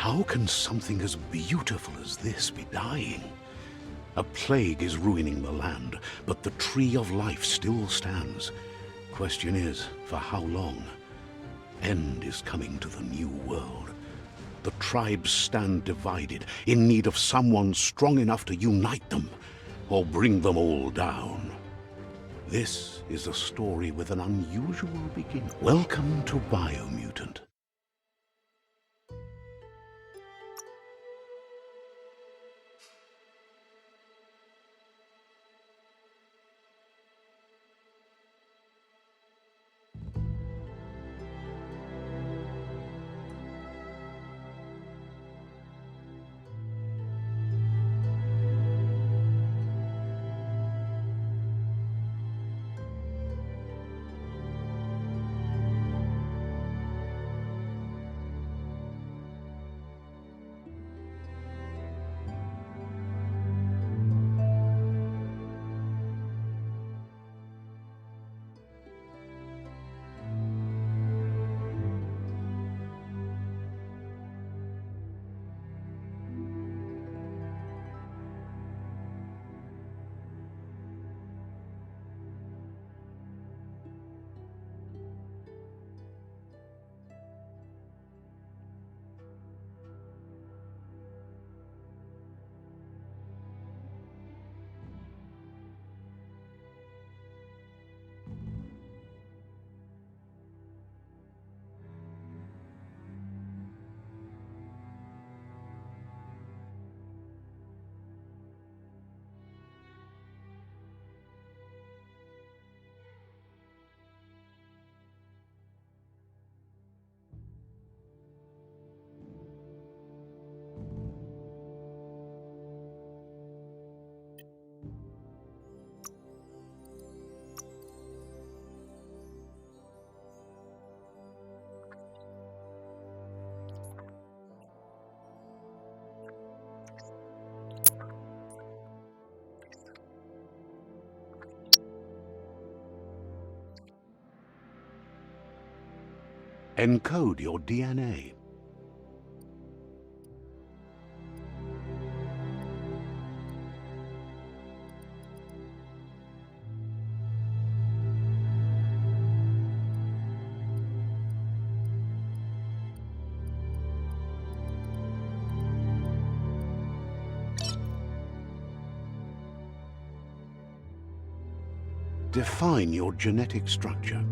How can something as beautiful as this be dying? A plague is ruining the land, but the tree of life still stands. Question is, for how long? End is coming to the new world. The tribes stand divided, in need of someone strong enough to unite them, or bring them all down. This is a story with an unusual beginning. Welcome to Biomutant. Encode your DNA. Define your genetic structure.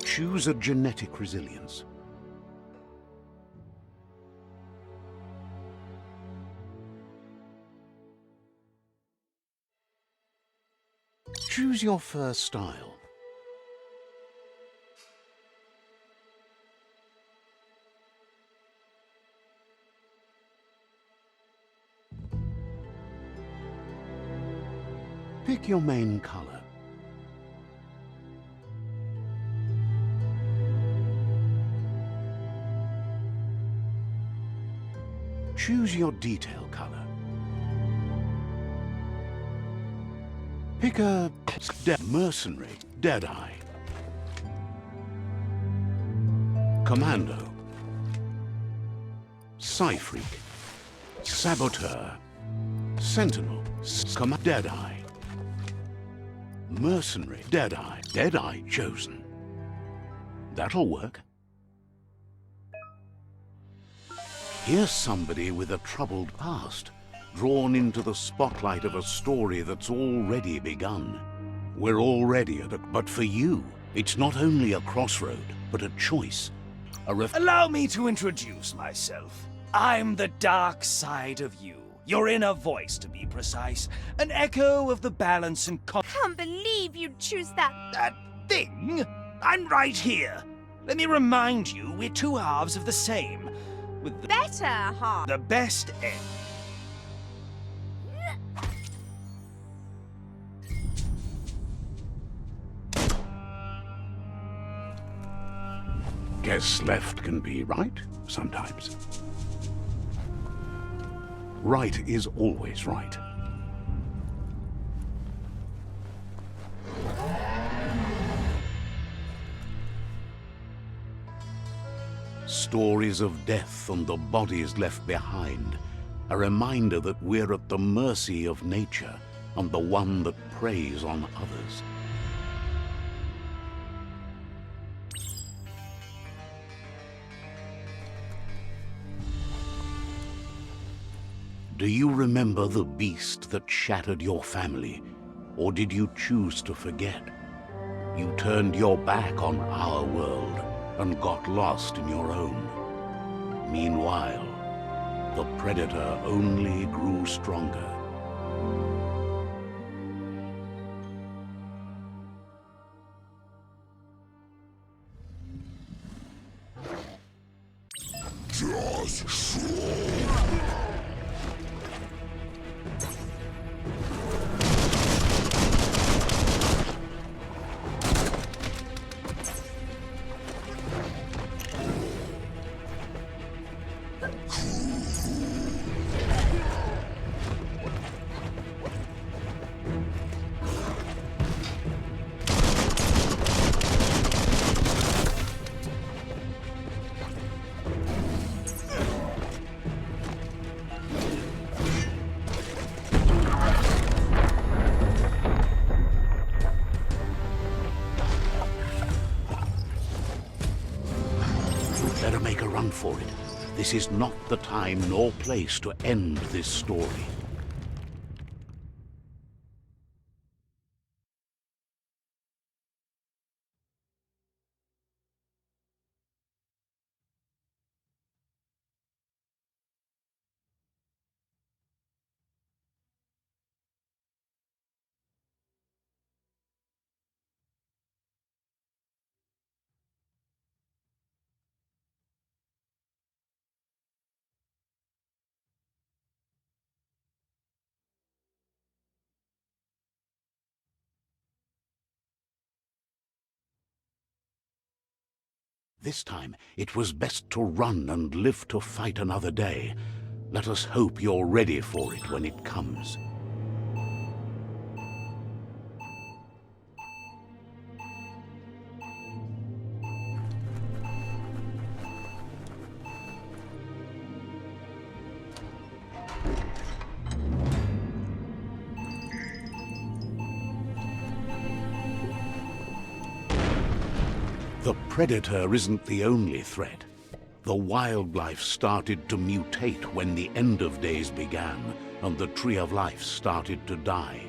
Choose a genetic resilience. Choose your first style. Pick your main color. Choose your detail color. Pick a mercenary, Deadeye, Commando, Psy-Freak, Saboteur, Sentinel, Deadeye, Mercenary, Deadeye chosen. That'll work. Here's somebody with a troubled past, drawn into the spotlight of a story that's already begun. We're already at a... But for you, it's not only a crossroad, but a choice. Allow me to introduce myself. I'm the dark side of you. Your inner voice, to be precise. An echo of the balance and Can't believe you'd choose that. That thing? I'm right here. Let me remind you, we're two halves of the same. With the Better half. the best end. Guess left can be right, sometimes. Right is always right. Stories of death and the bodies left behind. A reminder that we're at the mercy of nature and the one that preys on others. Do you remember the beast that shattered your family, or did you choose to forget? You turned your back on our world and got lost in your own. Meanwhile, the predator only grew stronger. Better make a run for it. This is not the time nor place to end this story. This time, it was best to run and live to fight another day. Let us hope you're ready for it when it comes. The predator isn't the only threat. The wildlife started to mutate when the end of days began, and the tree of life started to die.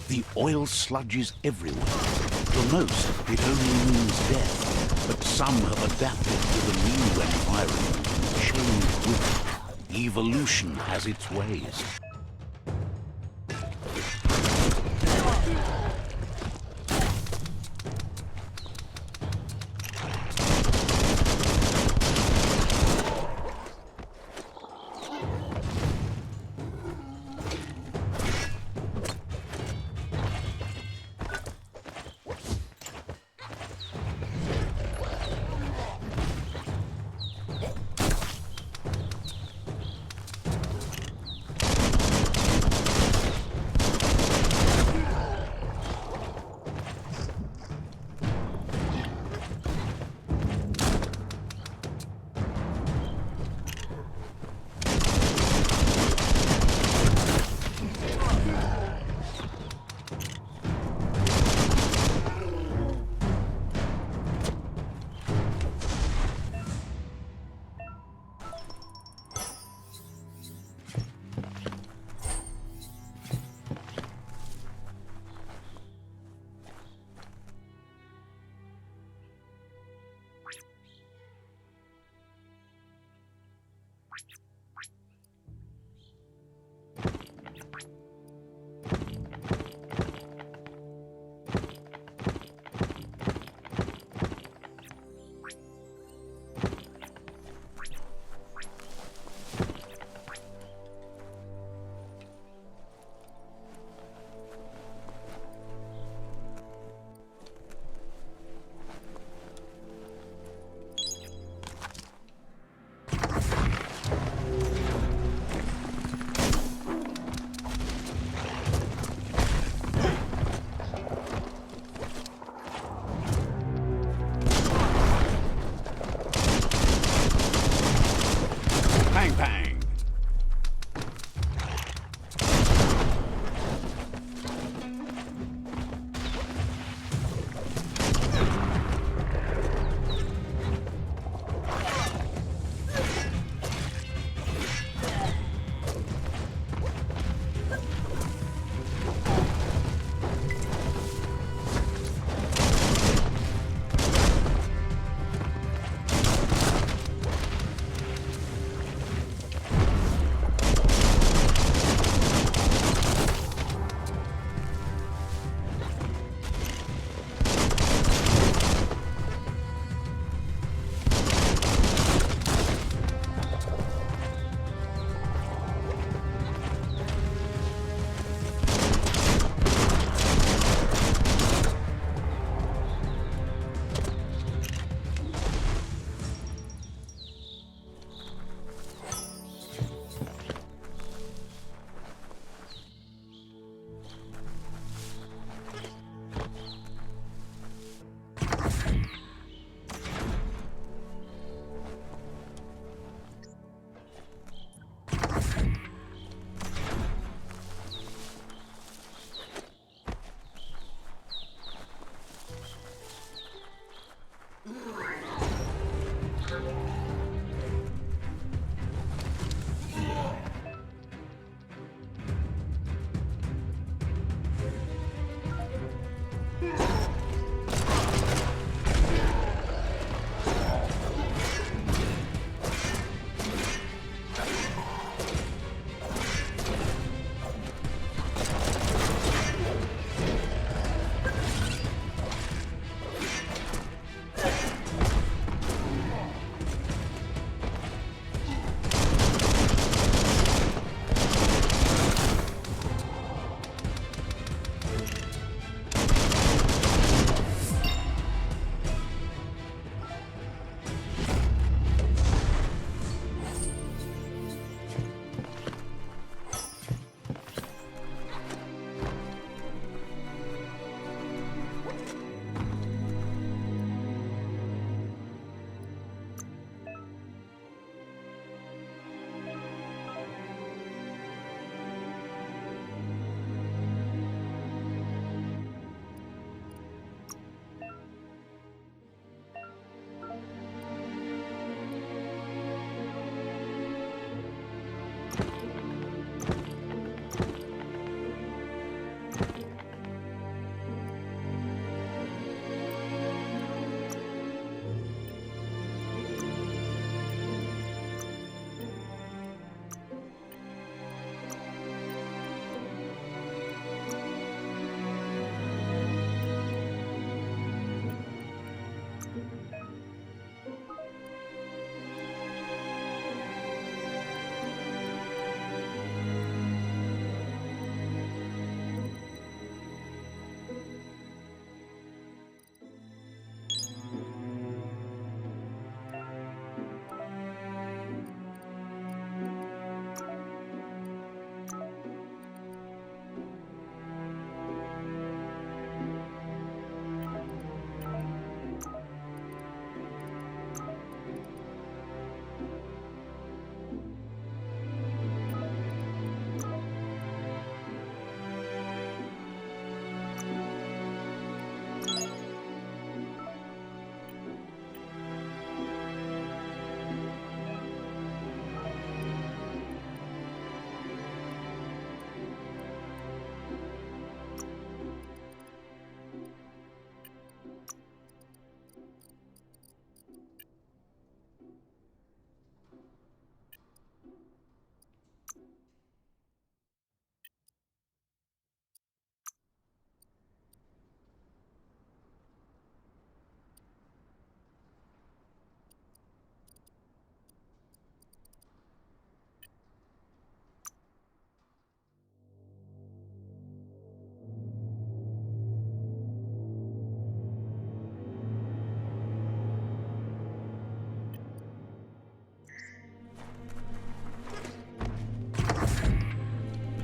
The oil sludges everywhere. To most, it only means death, but some have adapted to the new environment and changed with it. Evolution has its ways.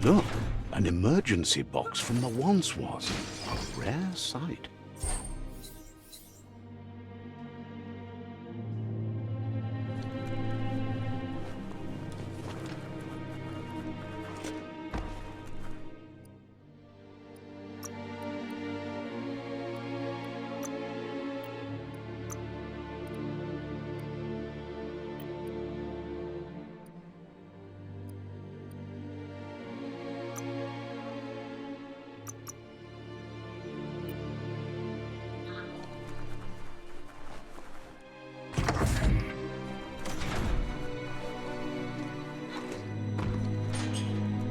Look, an emergency box from the once was. A rare sight.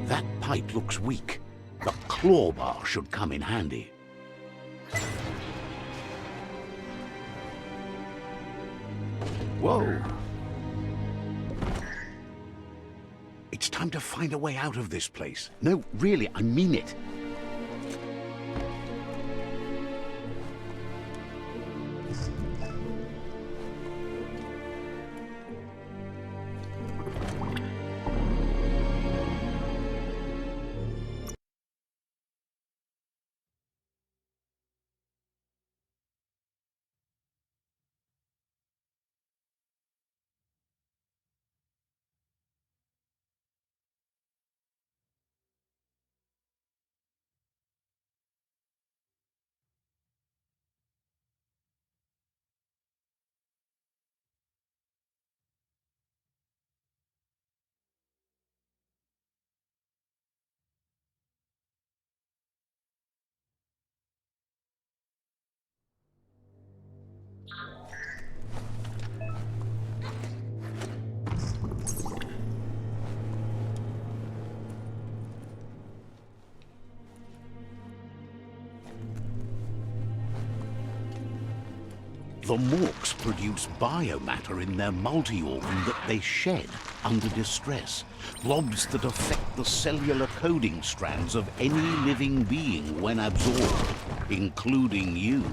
That pipe looks weak. The claw bar should come in handy. Whoa! It's time to find a way out of this place. No, really, I mean it. The Morks produce biomatter in their multi-organ that they shed under distress. Blobs that affect the cellular coding strands of any living being when absorbed, including you.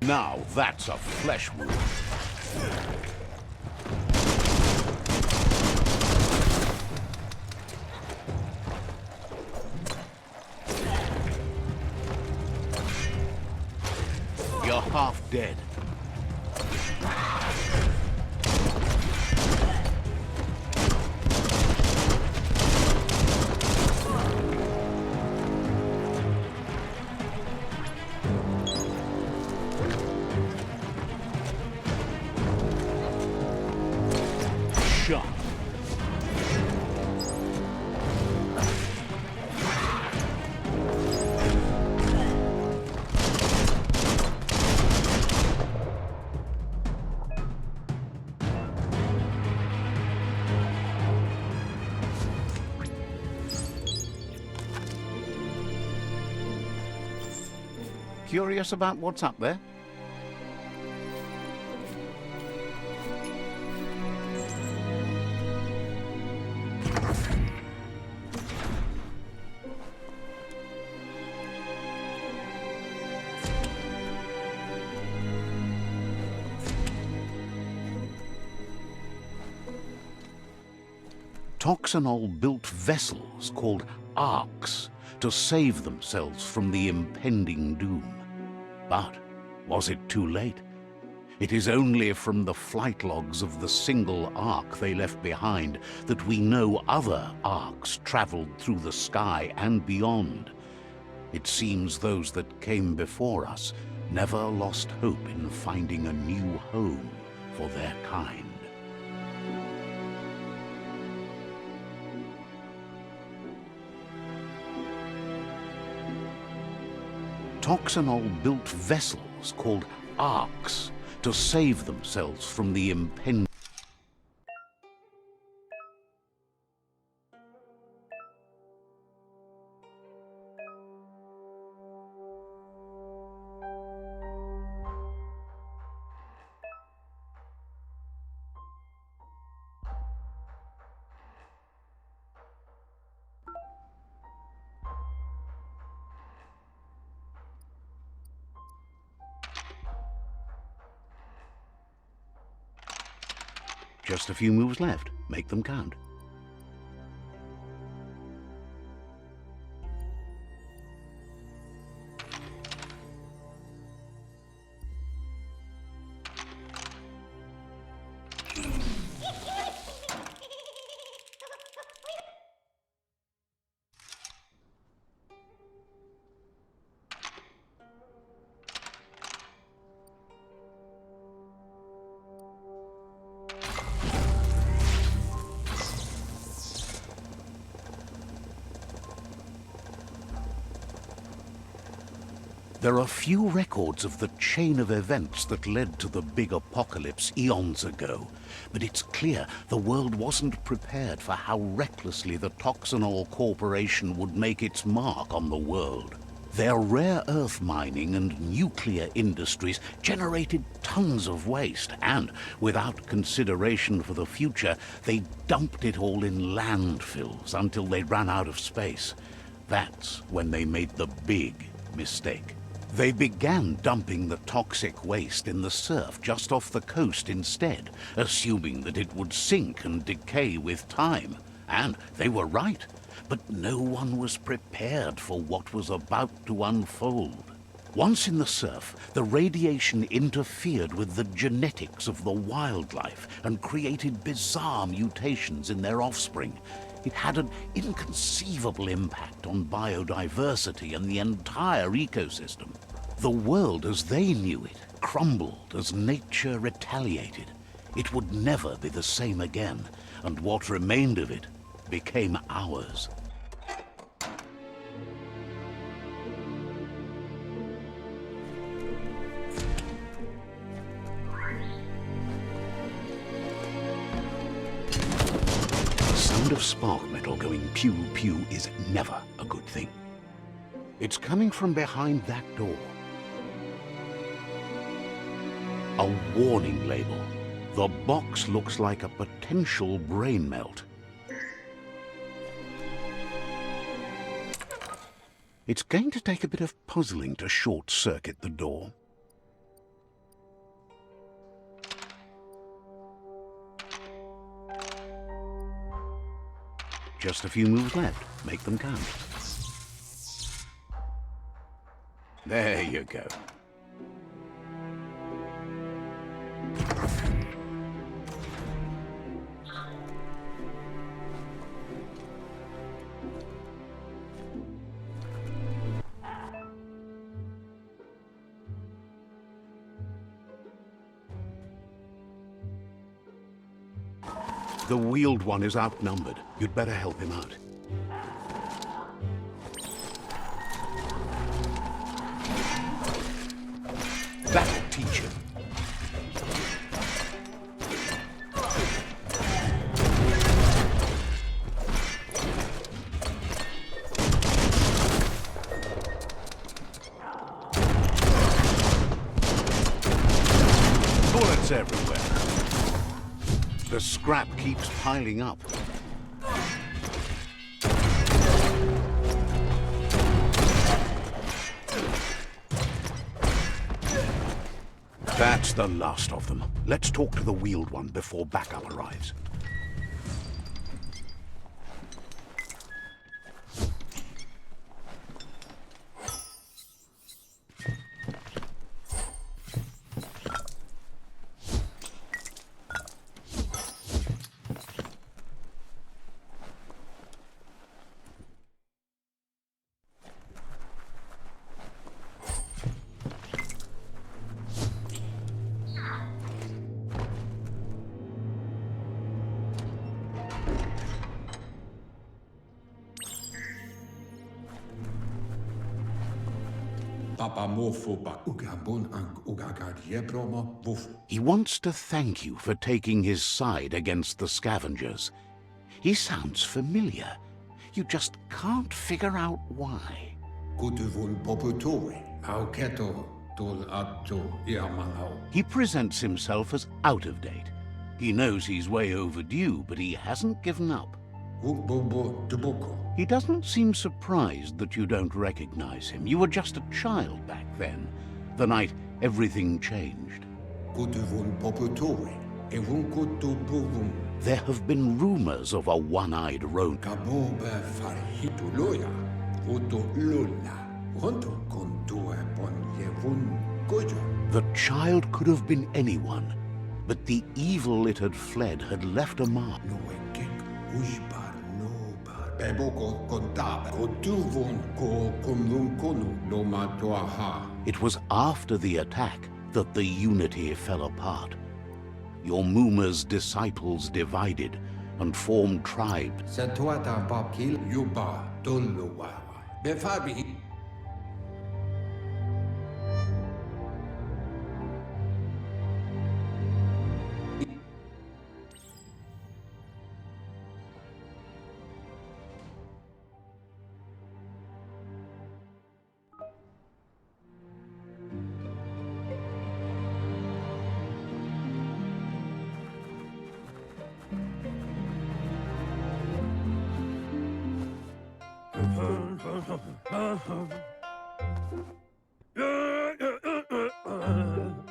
Now that's a flesh wound. You're half dead. Shot. Curious about what's up there? Toxanol built vessels called arcs to save themselves from the impending doom. But was it too late? It is only from the flight logs of the single arc they left behind that we know other arcs traveled through the sky and beyond. It seems those that came before us never lost hope in finding a new home for their kind. Toxanol built vessels called arcs to save themselves from the impending. Just a few moves left. Make them count. There are few records of the chain of events that led to the big apocalypse eons ago, but it's clear the world wasn't prepared for how recklessly the Toxanol Corporation would make its mark on the world. Their rare earth mining and nuclear industries generated tons of waste, and without consideration for the future, they dumped it all in landfills until they ran out of space. That's when they made the big mistake. They began dumping the toxic waste in the surf just off the coast instead, assuming that it would sink and decay with time. And they were right, but no one was prepared for what was about to unfold. Once in the surf, the radiation interfered with the genetics of the wildlife and created bizarre mutations in their offspring. It had an inconceivable impact on biodiversity and the entire ecosystem. The world as they knew it crumbled as nature retaliated. It would never be the same again, and what remained of it became ours. The sound of spark metal going pew-pew is never a good thing. It's coming from behind that door. A warning label. The box looks like a potential brain melt. It's going to take a bit of puzzling to short-circuit the door. Just a few moves left. Make them count. There you go. The wheeled one is outnumbered. You'd better help him out. That'll teach him. Bullets everywhere. The scrap keeps piling up. That's the last of them. Let's talk to the wheeled one before backup arrives. He wants to thank you for taking his side against the scavengers. He sounds familiar. You just can't figure out why. He presents himself as out of date. He knows he's way overdue, but he hasn't given up. He doesn't seem surprised that you don't recognize him. You were just a child back then, the night everything changed. There have been rumors of a one-eyed Ronin. The child could have been anyone, but the evil it had fled had left a mark. It was after the attack that the unity fell apart. Your Muma's disciples divided and formed tribes.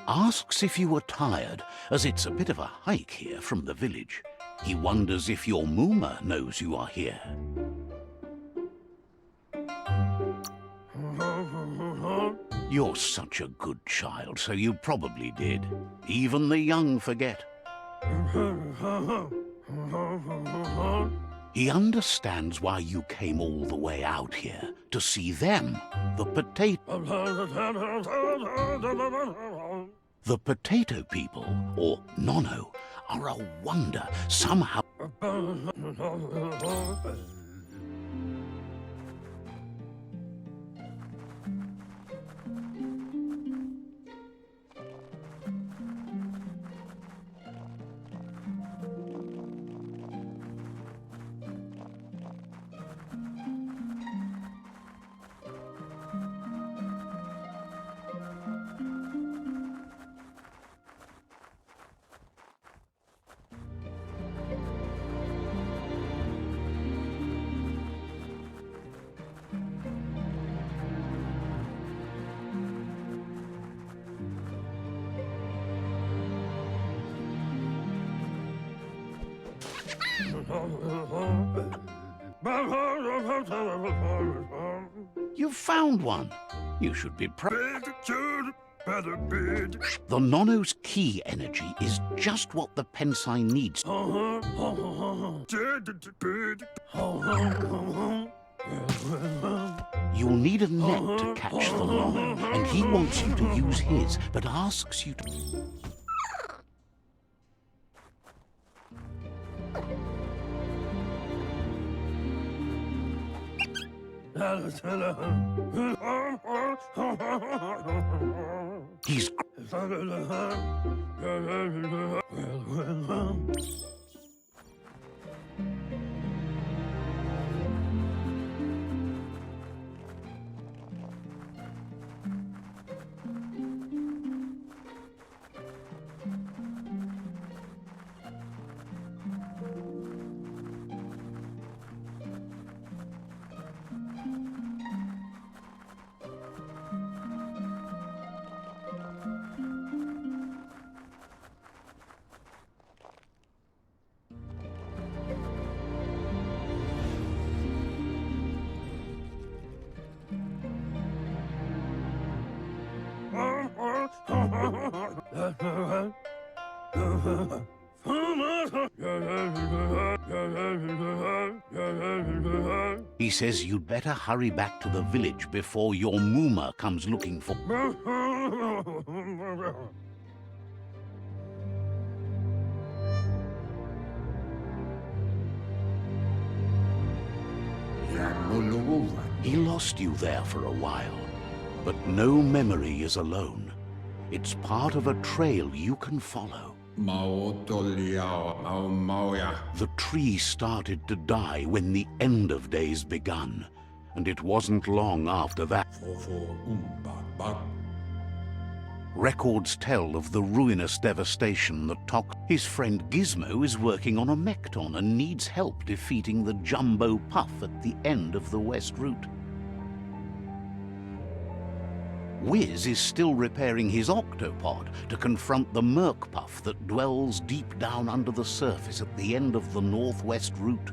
Asks if you were tired, as it's a bit of a hike here from the village. He wonders if your Muma knows you are here. You're such a good child, so you probably did. Even the young forget. He understands why you came all the way out here, to see them, the potato... The potato people, or Nono, are a wonder, somehow... You found one. You should be proud. The Nono's key energy is just what the Pensai needs. You'll need a net to catch the Nono, and he wants you to use his, but asks you to... He's... He says you'd better hurry back to the village before your Muma comes looking for... He lost you there for a while, but no memory is alone. It's part of a trail you can follow. The tree started to die when the end of days begun, and it wasn't long after that. Records tell of the ruinous devastation that took. His friend Gizmo is working on a Mekton and needs help defeating the Jumbo Puff at the end of the West Route. Wiz is still repairing his octopod to confront the Merkpuff that dwells deep down under the surface at the end of the northwest route.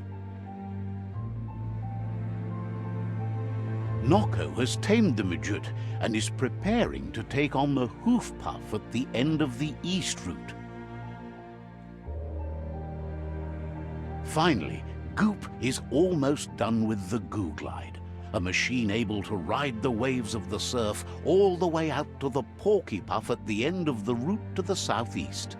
Nocco has tamed the midget and is preparing to take on the Hoofpuff at the end of the east route. Finally, Goop is almost done with the Goo Glide, a machine able to ride the waves of the surf all the way out to the Porkypuff at the end of the route to the southeast.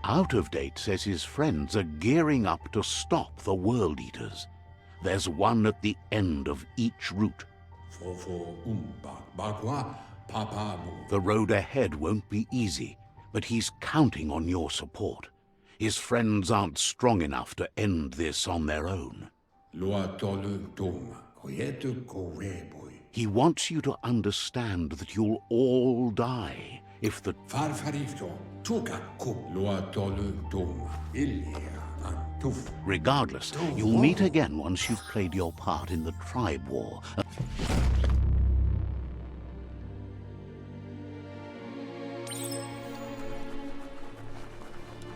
Out of Date says his friends are gearing up to stop the World Eaters. There's one at the end of each route. The road ahead won't be easy, but he's counting on your support. His friends aren't strong enough to end this on their own. He wants you to understand that you'll all die if the... Regardless, you'll meet again once you've played your part in the tribe war.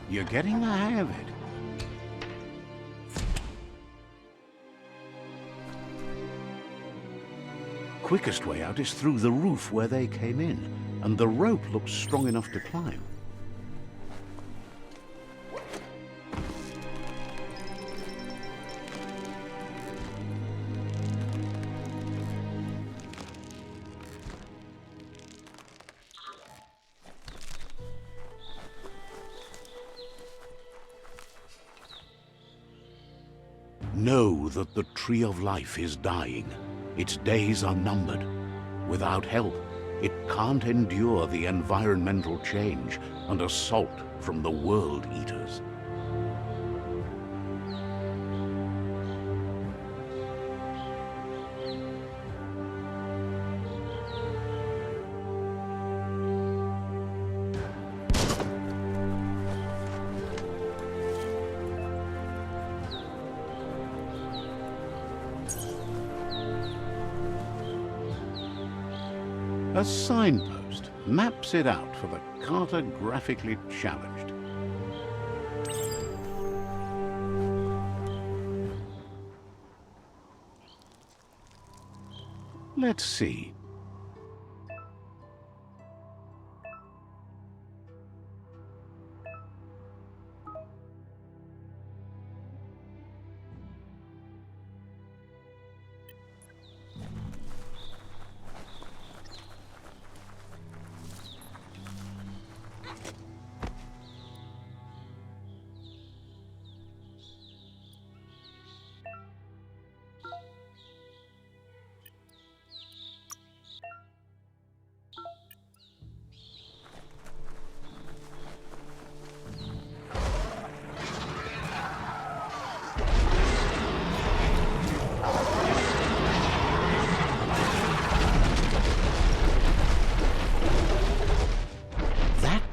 You're getting the hang of it. Quickest way out is through the roof where they came in, and the rope looks strong enough to climb. Know that the Tree of Life is dying. Its days are numbered. Without help, it can't endure the environmental change and assault from the World Eaters. A signpost maps it out for the cartographically challenged. Let's see.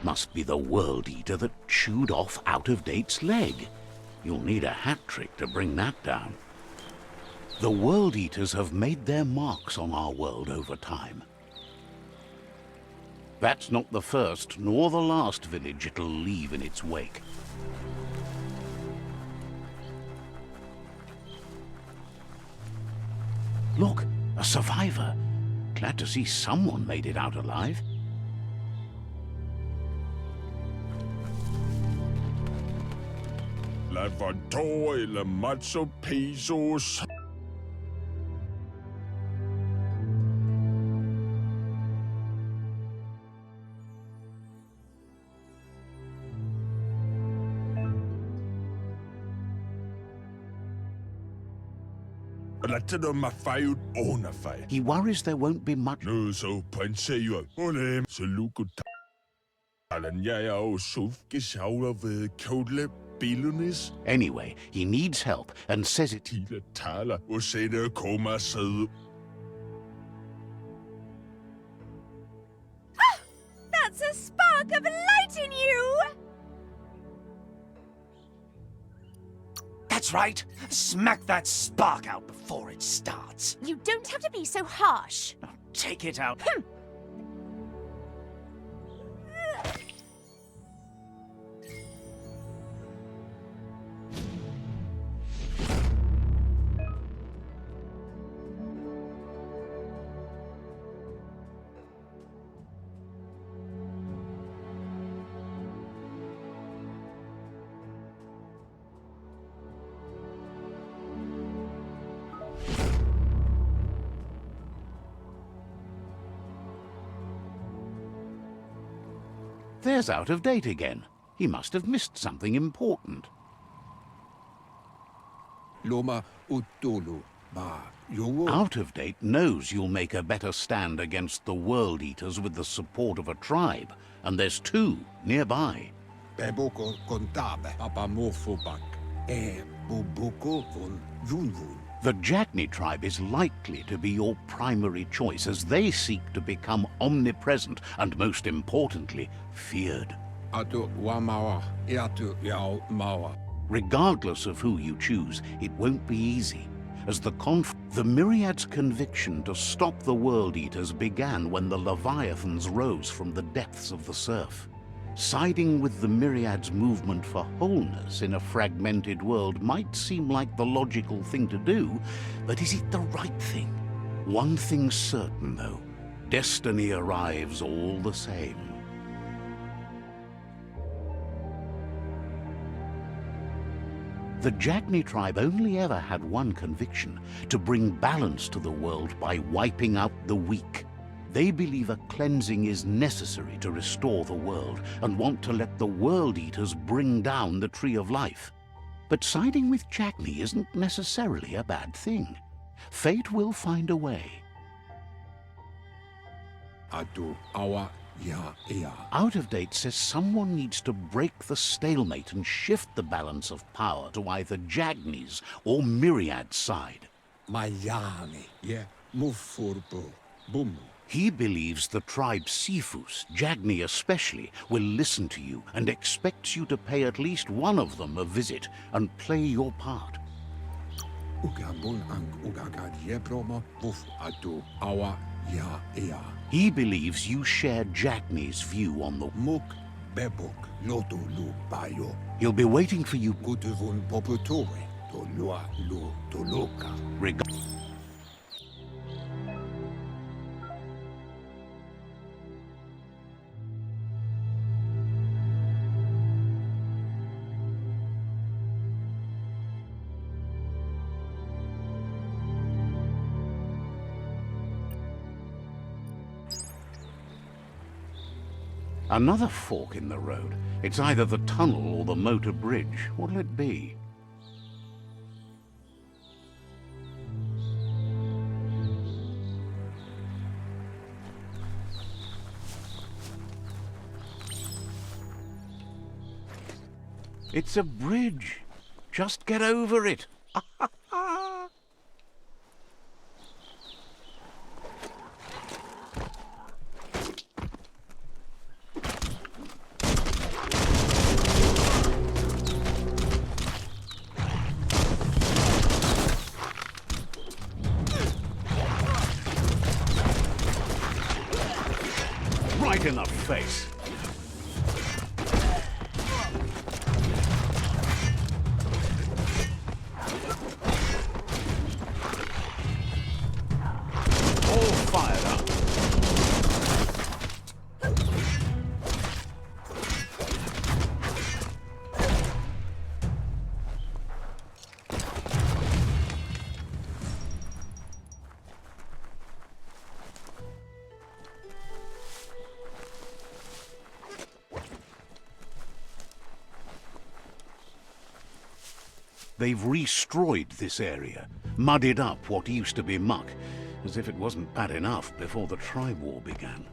Must be the World Eater that chewed off Out of Date's leg. You'll need a hat trick to bring that down. The World Eaters have made their marks on our world over time. That's not the first nor the last village it'll leave in its wake. Look, a survivor. Glad to see someone made it out alive. Lavador eller Matzo Pesos. He worries there won't be much. Nu så penseret under så lukker talen jeg og sufgesauer ved kodle billednis. Anyway, he needs help and says it. Tile taler og sætter kommer sæde. That's a spark of light in you! That's That's right. Smack that spark out before it starts. You don't have to be so harsh. Now take it out. There's out of date again. He must have missed something important. Loma utulu ba yowo. Out of date knows you'll make a better stand against the World Eaters with the support of a tribe, and there's 2 nearby. Beboko kontabe apamorphobak. Bubuko von Yunvun. The Jagni tribe is likely to be your primary choice as they seek to become omnipresent and, most importantly, feared. Atu wamawa iatu yao mawa. Regardless of who you choose, it won't be easy, as the Myriad's conviction to stop the World Eaters began when the Leviathans rose from the depths of the surf. Siding with the Myriad's movement for wholeness in a fragmented world might seem like the logical thing to do, but is it the right thing? One thing's certain, though. Destiny arrives all the same. The Jagni tribe only ever had one conviction: to bring balance to the world by wiping out the weak. They believe a cleansing is necessary to restore the world and want to let the World Eaters bring down the Tree of Life. But siding with Jagni isn't necessarily a bad thing. Fate will find a way. Atu awa ya ea. Out of date says someone needs to break the stalemate and shift the balance of power to either Jagni's or Myriad's side. Mayani ye mufurbo bumu. He believes the tribe Sifus, Jagni especially, will listen to you and expects you to pay at least one of them a visit and play your part. Ugabun ang ugagad ye promo buf atu awa ya ea. He believes you share Jagni's view on the... Muk bebok loto lu bayo. He'll be waiting for you... Gutuvun poputore to lua lu to loka. Another fork in the road. It's either the tunnel or the motor bridge. What'll it be? It's a bridge. Just get over it. Right in the face. All fired up. They've destroyed this area, muddied up what used to be muck, as if it wasn't bad enough before the tribe war began.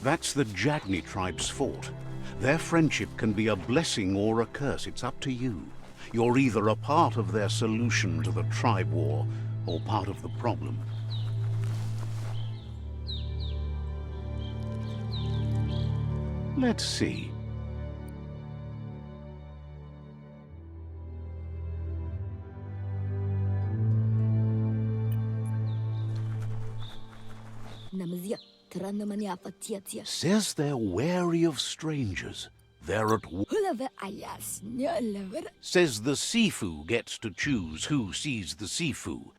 That's the Jagni tribe's fort. Their friendship can be a blessing or a curse. It's up to you. You're either a part of their solution to the tribe war or part of the problem. Let's see. Says they're wary of strangers. They're at war. Says the Sifu gets to choose who sees the Sifu.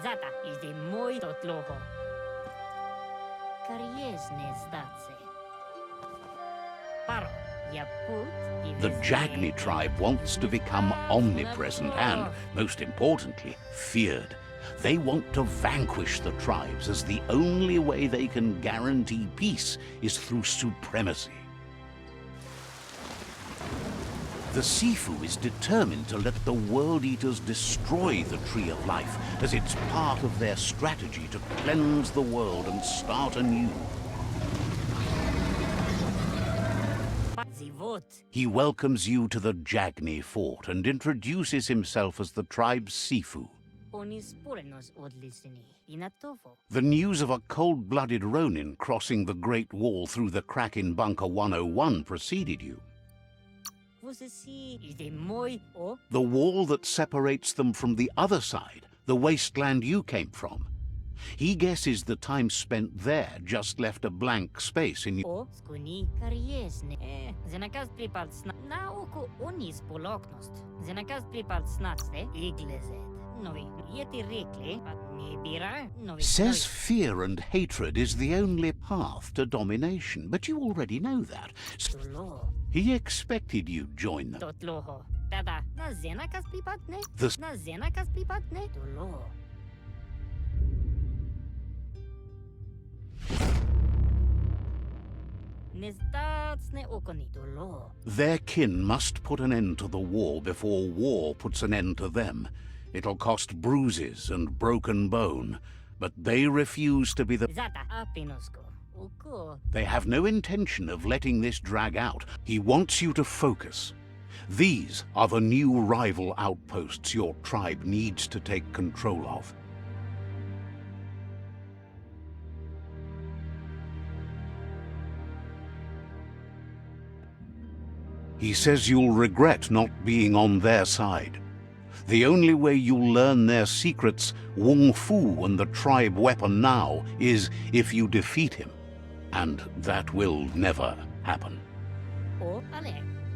Zata is the moi totloho. Kariesne zdace. Paro, ya put. The Jagni tribe wants to become omnipresent and, most importantly, feared. They want to vanquish the tribes, as the only way they can guarantee peace is through supremacy. The Sifu is determined to let the World Eaters destroy the Tree of Life, as it's part of their strategy to cleanse the world and start anew. He welcomes you to the Jagni fort and introduces himself as the tribe's Sifu. The news of a cold-blooded Ronin crossing the Great Wall through the crack in Bunker 101 preceded you. The wall that separates them from the other side, the wasteland you came from. He guesses the time spent there just left a blank space in you. Says fear and hatred is the only path to domination, but you already know that. He expected you'd join them. Their kin must put an end to the war before war puts an end to them. It'll cost bruises and broken bone, but they refuse to be the... They have no intention of letting this drag out. He wants you to focus. These are the new rival outposts your tribe needs to take control of. He says you'll regret not being on their side. The only way you'll learn their secrets, Wung Fu and the tribe weapon now, is if you defeat him. And that will never happen.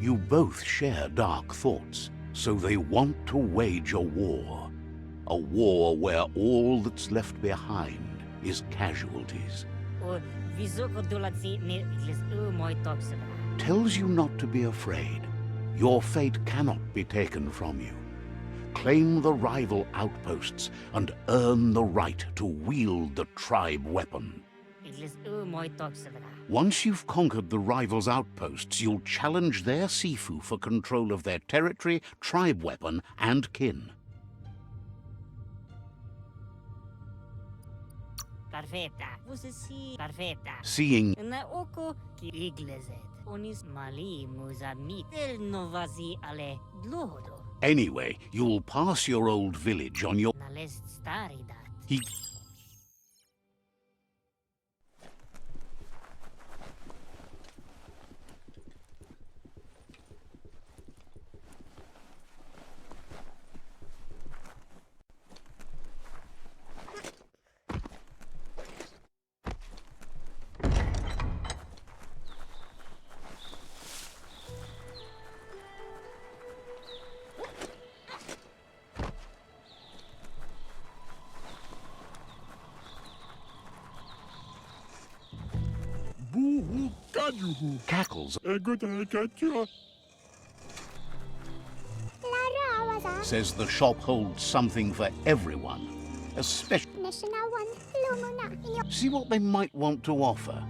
You both share dark thoughts, so they want to wage a war. A war where all that's left behind is casualties. Tells you not to be afraid. Your fate cannot be taken from you. Claim the rival outposts and earn the right to wield the tribe weapon. Once you've conquered the rivals' outposts, you'll challenge their Sifu for control of their territory, tribe weapon, and kin. Seeing anyway, you'll pass your old village on your... He... Cackles. Says the shop holds something for everyone, especially... See what they might want to offer.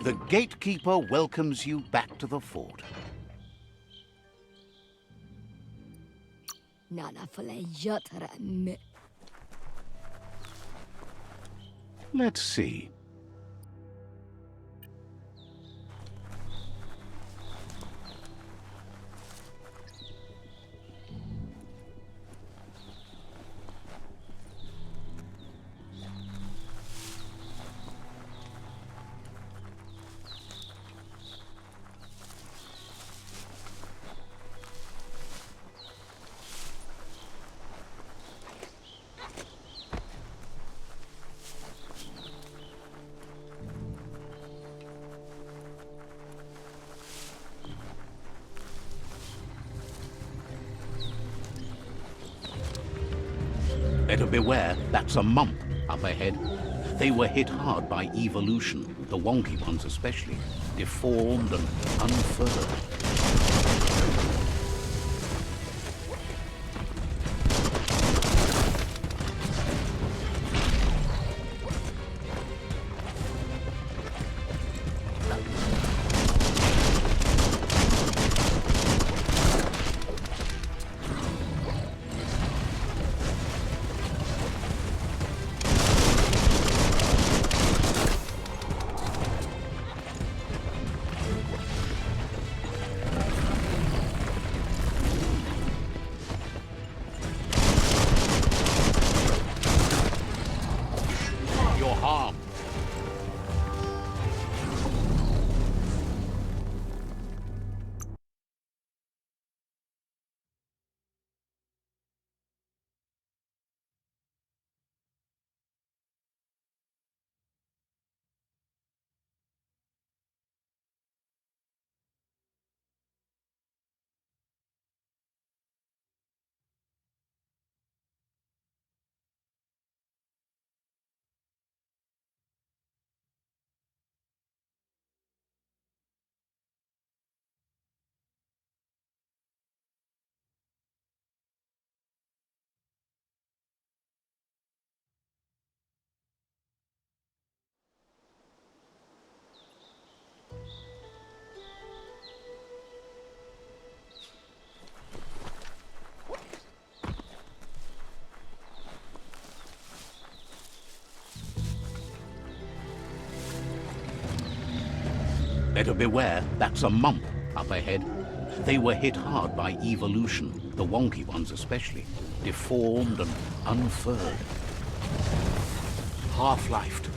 The gatekeeper welcomes you back to the fort. Let's see. Better beware, that's a mump up ahead. They were hit hard by evolution, the wonky ones especially, deformed and unfurled. Better beware, that's a mump up ahead. They were hit hard by evolution, the wonky ones especially, deformed and unfurled. Half-lifed.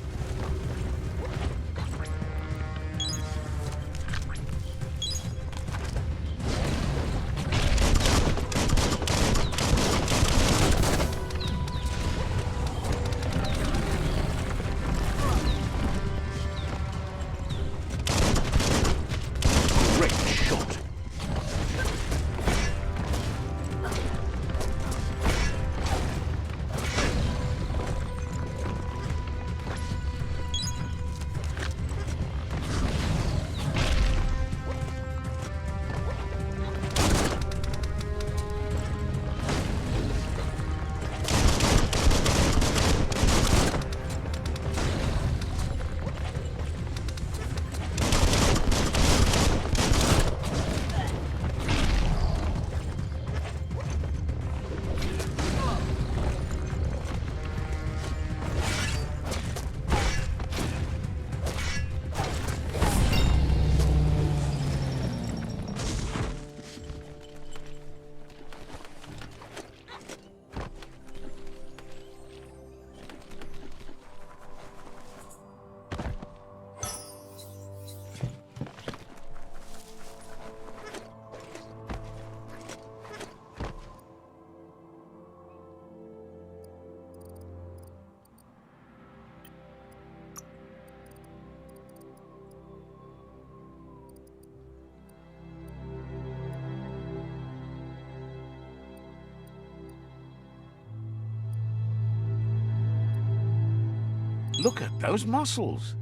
Look at those muscles.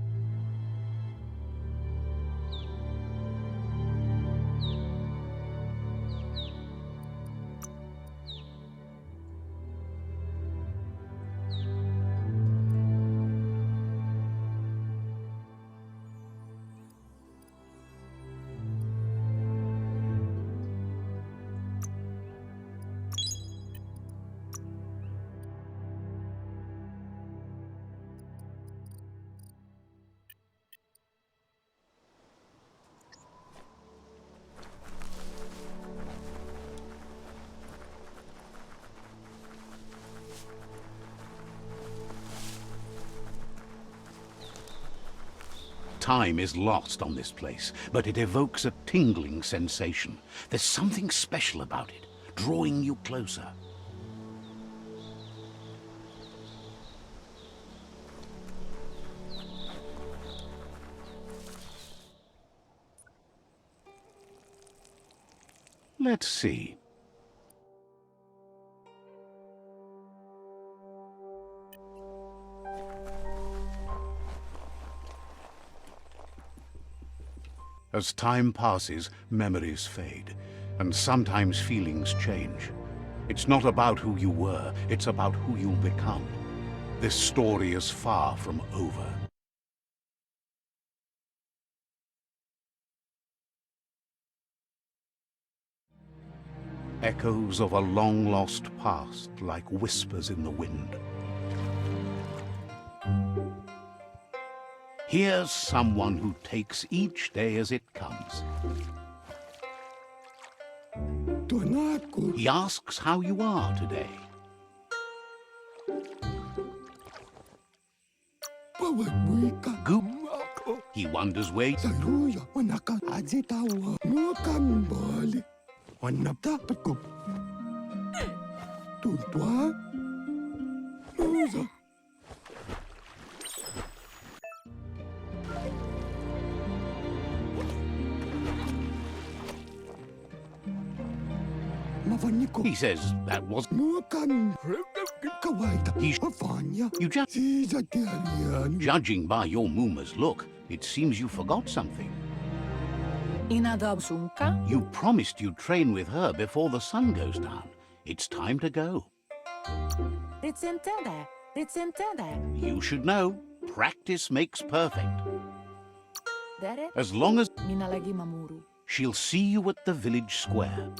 Time is lost on this place, but it evokes a tingling sensation. There's something special about it, drawing you closer. Let's see. As time passes, memories fade, and sometimes feelings change. It's not about who you were, it's about who you'll become. This story is far from over. Echoes of a long-lost past, like whispers in the wind. Here's someone who takes each day as it comes. He asks how you are today. He wonders where he says that was Judging by your Muma's look, it seems you forgot something. You promised you'd train with her before the sun goes down. It's time to go. You should know, practice makes perfect. As long as she'll see you at the village square.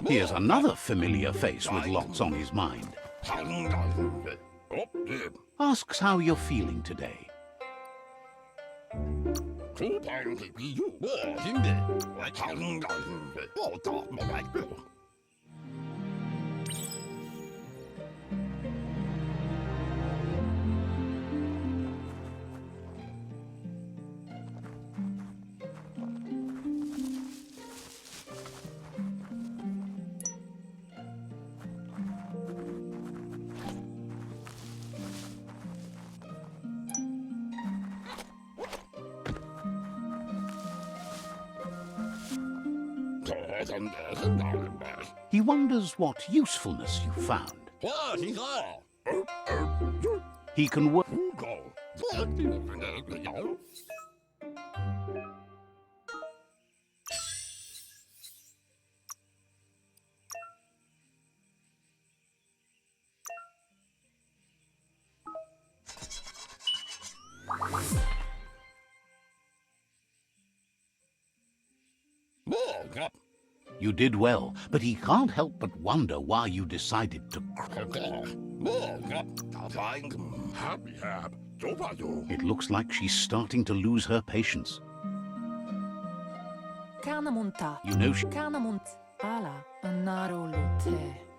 Here's another familiar face with lots on his mind. Asks how you're feeling today. He wonders what usefulness you found. He can work. You did well, but he can't help but wonder why you decided to It looks like she's starting to lose her patience. You know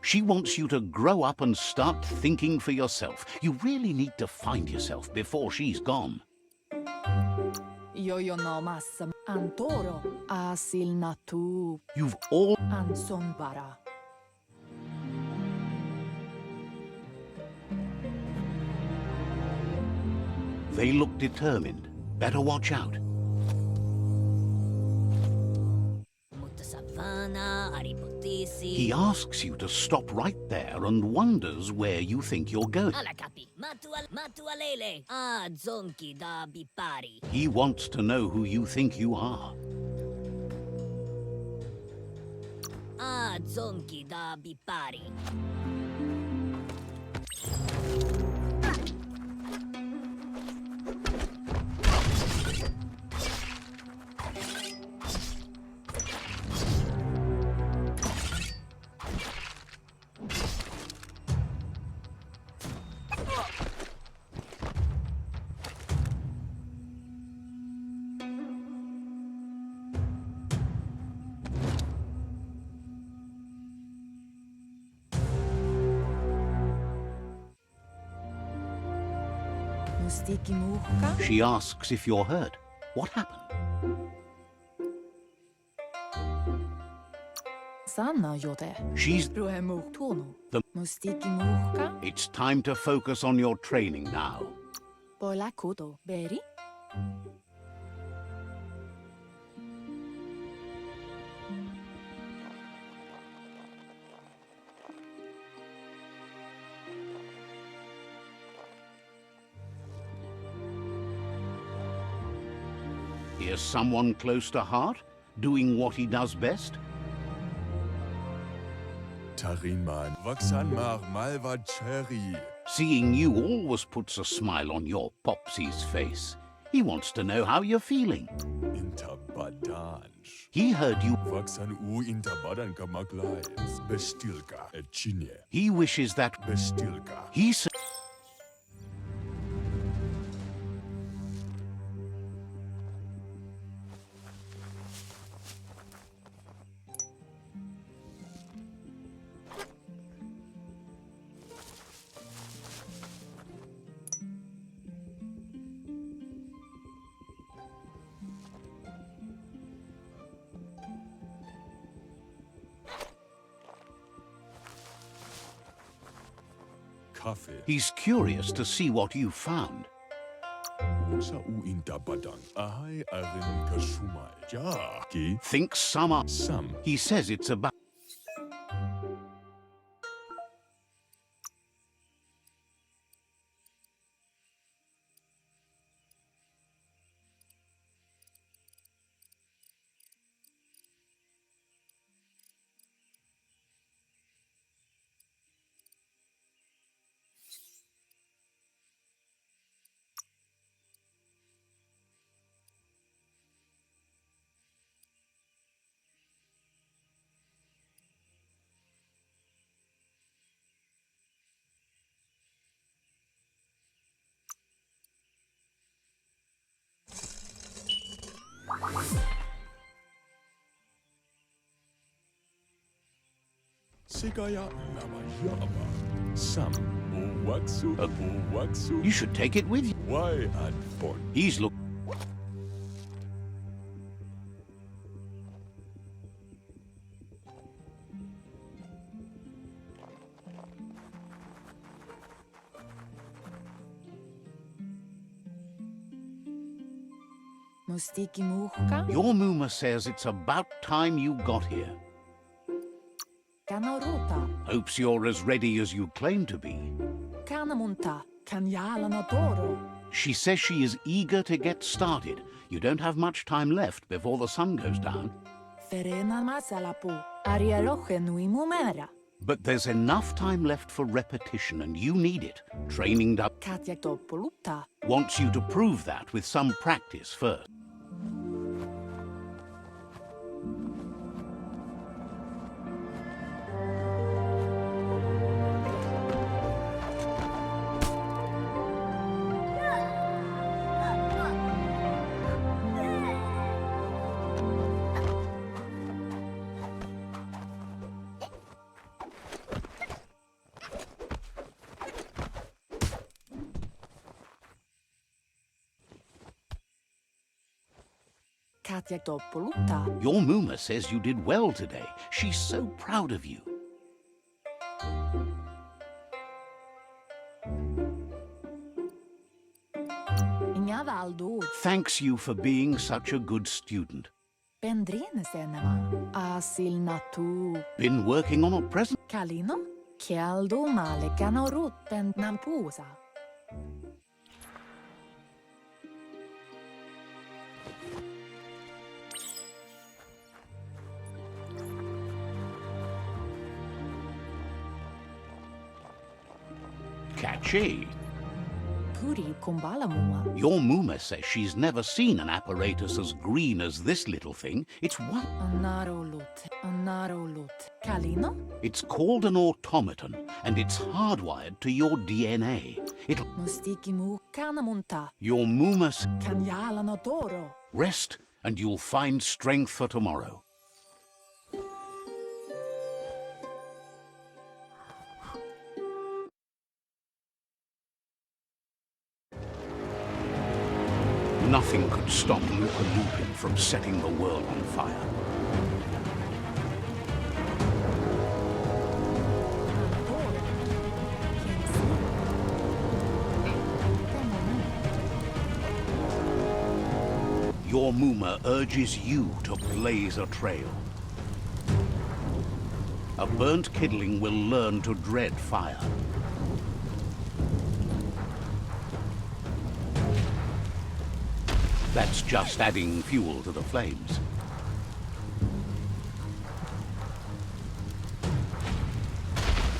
she wants you to grow up and start thinking for yourself. You really need to find yourself before she's gone. You've all... They look determined. Better watch out. He asks you to stop right there and wonders where you think you're going. He wants to know who you think you are. Mustikimuhka? She asks if you're hurt. What happened? Sana jote. She's... Ruhemuhtuonu. The- Mustikimuhka? It's time to focus on your training now. Polakuto. Beri? Here's someone close to heart, doing what he does best. Tariman, Vaksan Mar Malva Cherry. Seeing you always puts a smile on your Popsy's face. He wants to know how you're feeling. Interbadanj. He heard you. Vaksan U Interbadan Kamaklai. Bestilka, Echine. He wishes that... Bestilka. He said... Kaffee. He's curious to see what you found. Usa U Interbadan. Ahai Arin Kashumai. Ja. Ki. Thinks some are... Sam. He says it's about... Sigaya Namayaba. Sam. Uwaksu. Uwaksu. You should take it with you. Why artful? He's look... Mustikimuhka? Your Muma says it's about time you got here. Kanaruta. Hopes you're as ready as you claim to be. Kanamunta. Kanyalanadoro. She says she is eager to get started. You don't have much time left before the sun goes down. Ferena masalapu. Arieloche nui mumera. But there's enough time left for repetition, and you need it. Training up Katyaktopoluta. wants you to prove that with some practice first. Katyaktopoluta. Your Muma says you did well today. She's so proud of you. Ingavaldo. Thanks you for being such a good student. Pendrine senema. Asil natu. Been working on a present. Kalino? Kialdo male kanorut pen nampusa. Catchy. Puri kumbala mua. Your Muma says she's never seen an apparatus as green as this little thing. It's what? Anarolut. Kalino? It's called an automaton, and it's hardwired to your DNA. It'll... Mustikimu kanamunta. Your Muma Kanyalanadoro. rest, and you'll find strength for tomorrow. Nothing could stop Luca Lupin from setting the world on fire. Your Muma urges you to blaze a trail. A burnt kidling will learn to dread fire. That's just adding fuel to the flames.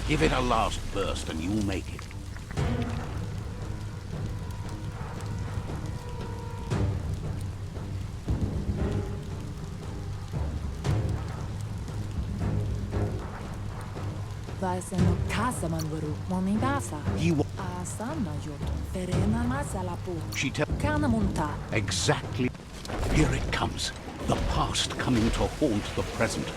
Give it a last burst and you'll make it. Vaiseno kasaman varu momidasa. You... Asana yoto verena masalapu. She tells... Kanamunta. Exactly. Here it comes. The past coming to haunt the present.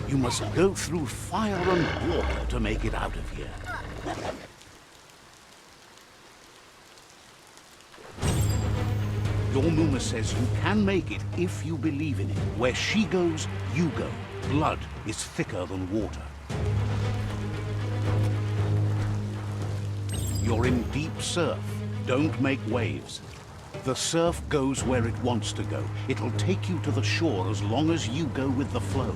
You must go through fire and water to make it out of here. Your Muma says you can make it if you believe in it. Where she goes, you go. Blood is thicker than water. You're in deep surf. Don't make waves. The surf goes where it wants to go. It'll take you to the shore as long as you go with the flow.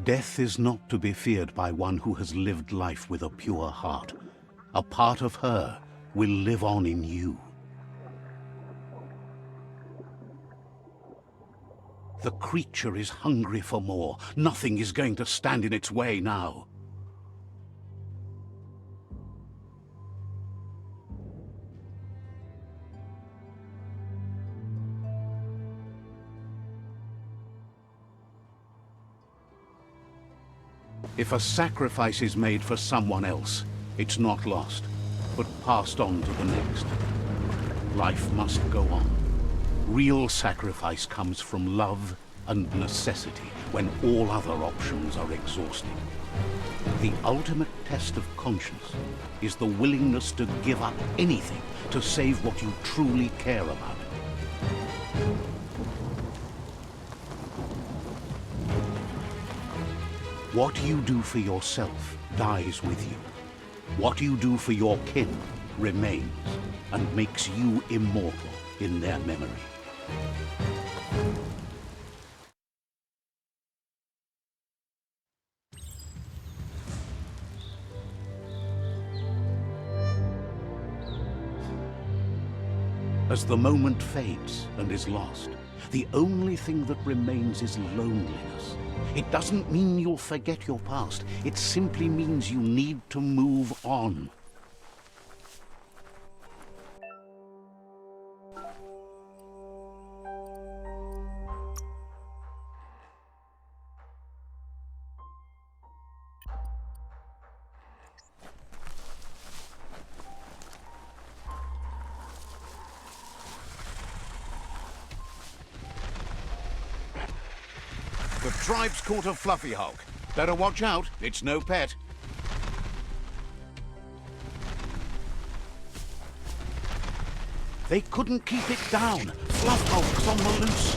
Death is not to be feared by one who has lived life with a pure heart. A part of her will live on in you. The creature is hungry for more. Nothing is going to stand in its way now. If a sacrifice is made for someone else, it's not lost, but passed on to the next. Life must go on. Real sacrifice comes from love and necessity, when all other options are exhausted. The ultimate test of conscience is the willingness to give up anything to save what you truly care about. What you do for yourself dies with you. What you do for your kin remains and makes you immortal in their memory. As the moment fades and is lost, the only thing that remains is loneliness. It doesn't mean you'll forget your past. It simply means you need to move on. The tribe's caught a fluffy hulk. Better watch out, it's no pet. They couldn't keep it down. Fluff hulk's on the loose.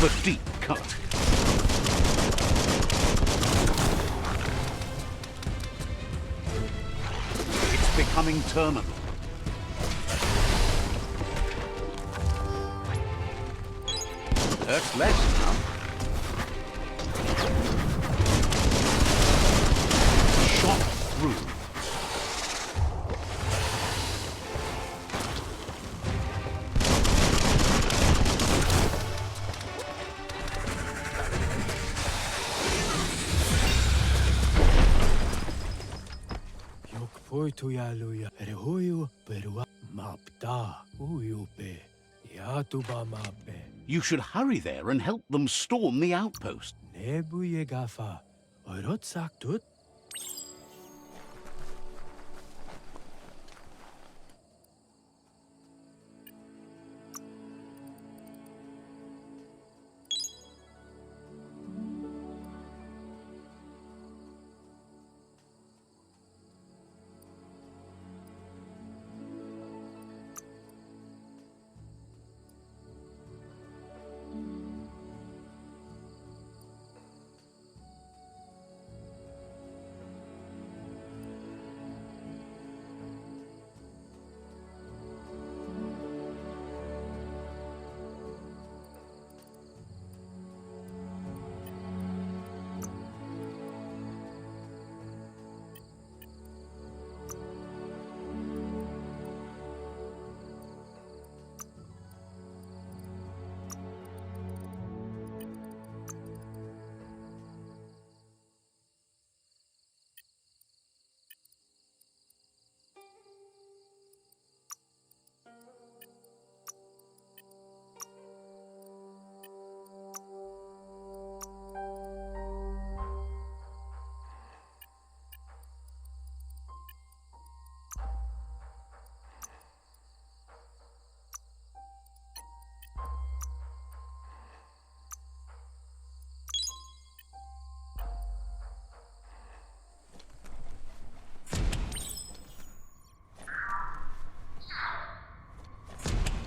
The deep cut. It's becoming terminal. Hurts less now. Shot through. Poitujaluja rehuju perua mapta uyupe yatuba mape You should hurry there and help them storm the outpost. nebuye gafa orotsak tut.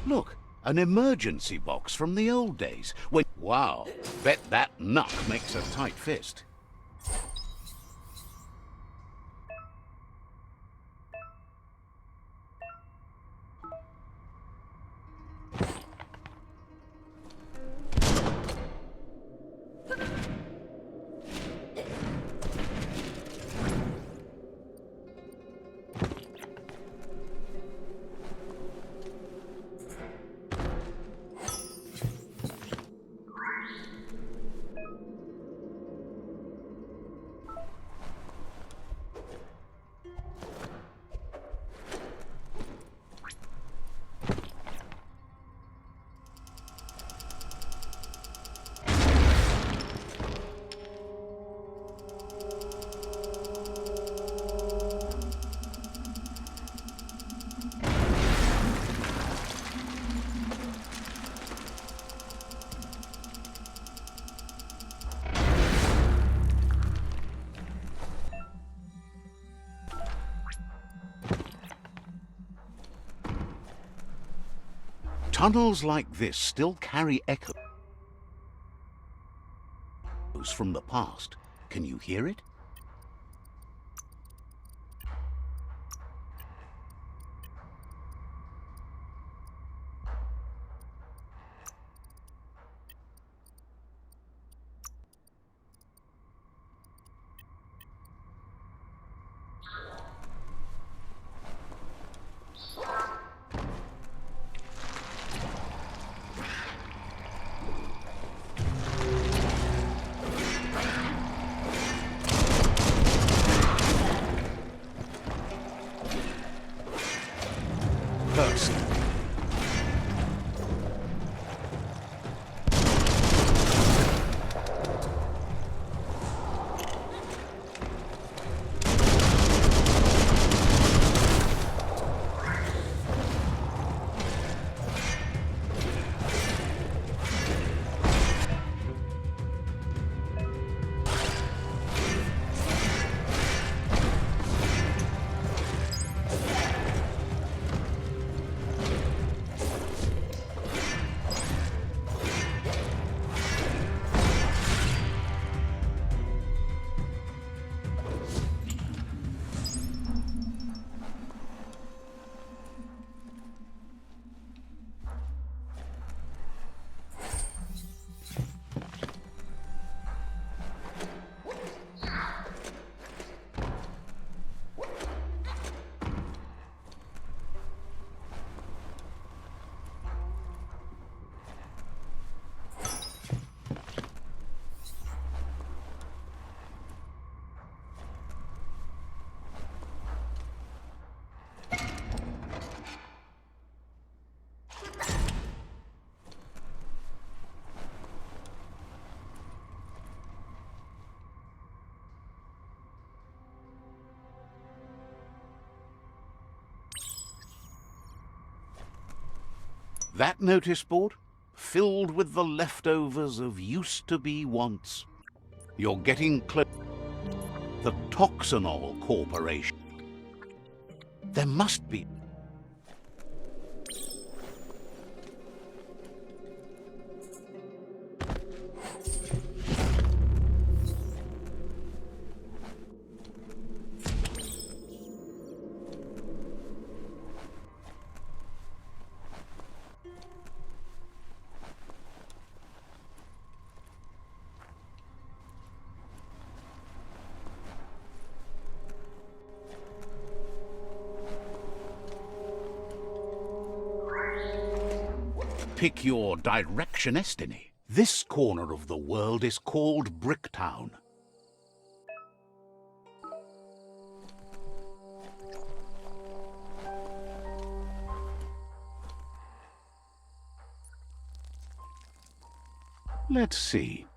Look, an emergency box from the old days. When wow, bet that knuck makes a tight fist. Tunnels like this still carry echoes from the past. Can you hear it? That notice board? Filled with the leftovers of used-to-be wants. You're getting close. The Toxanol Corporation. There must be... Pick your direction, Destiny. This corner of the world is called Bricktown. Let's see.